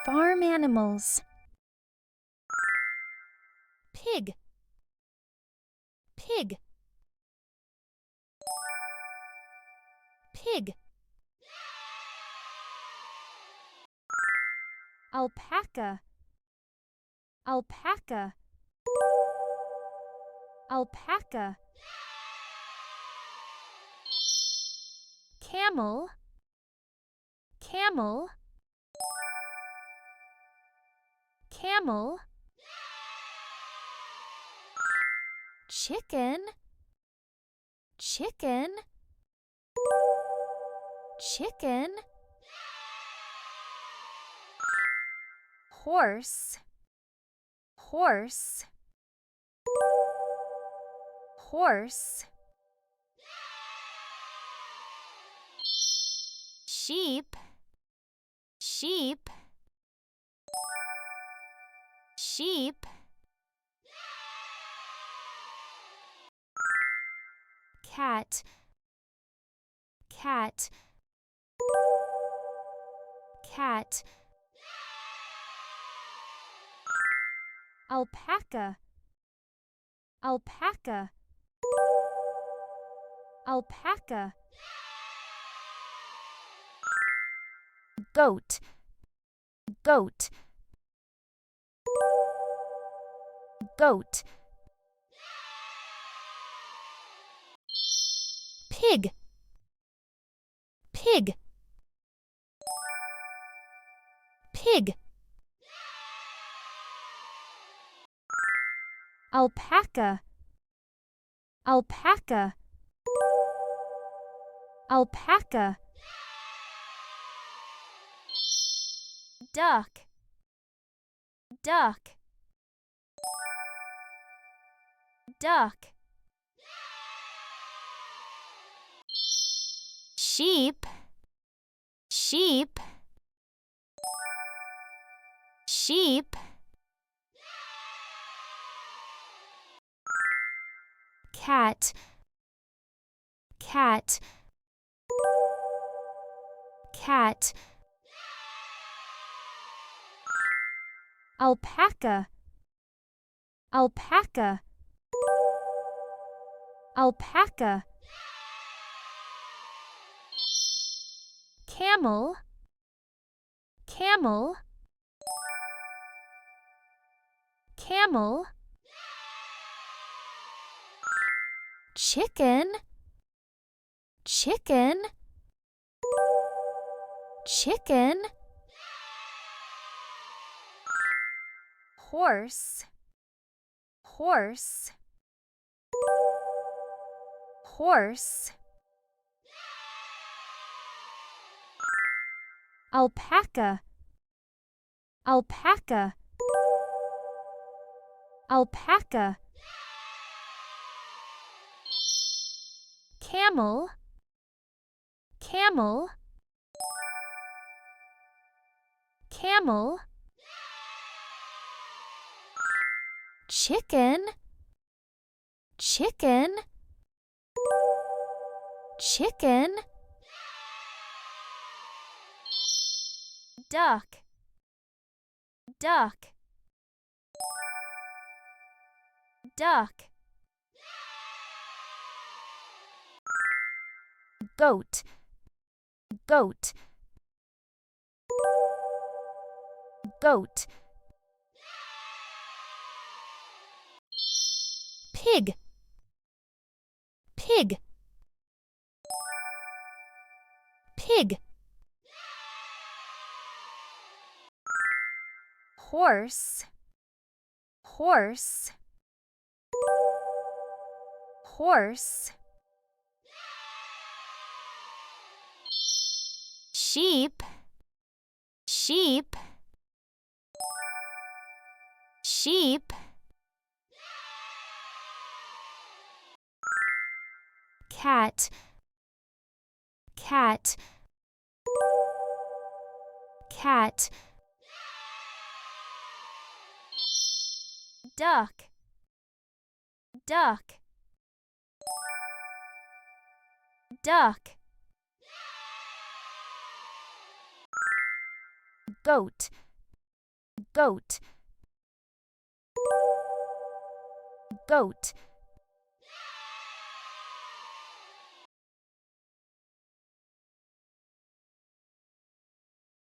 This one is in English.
Farm animals. Pig, pig, pig. Alpaca, alpaca, alpaca. Camel, camel, camel. Chicken, chicken, chicken. Horse, horse, horse. Sheep, sheep, sheep. Cat, cat, cat. Alpaca, alpaca, alpaca. Goat, goat, goat. Pig, pig, pig. Alpaca, alpaca, alpaca. Duck, duck, duck. Sheep, sheep, sheep. Cat, cat, cat. Alpaca, alpaca, alpaca. Camel, camel, camel. Chicken, chicken, chicken. Horse, horse, horse. Alpaca, alpaca, alpaca. Camel, camel, camel. Chicken, chicken, chicken. Duck, duck, duck. Goat, goat, goat. Pig, pig, pig. Horse, horse, horse. Sheep, sheep, sheep. Cat, cat, cat. Duck, duck, duck. Goat, goat, goat.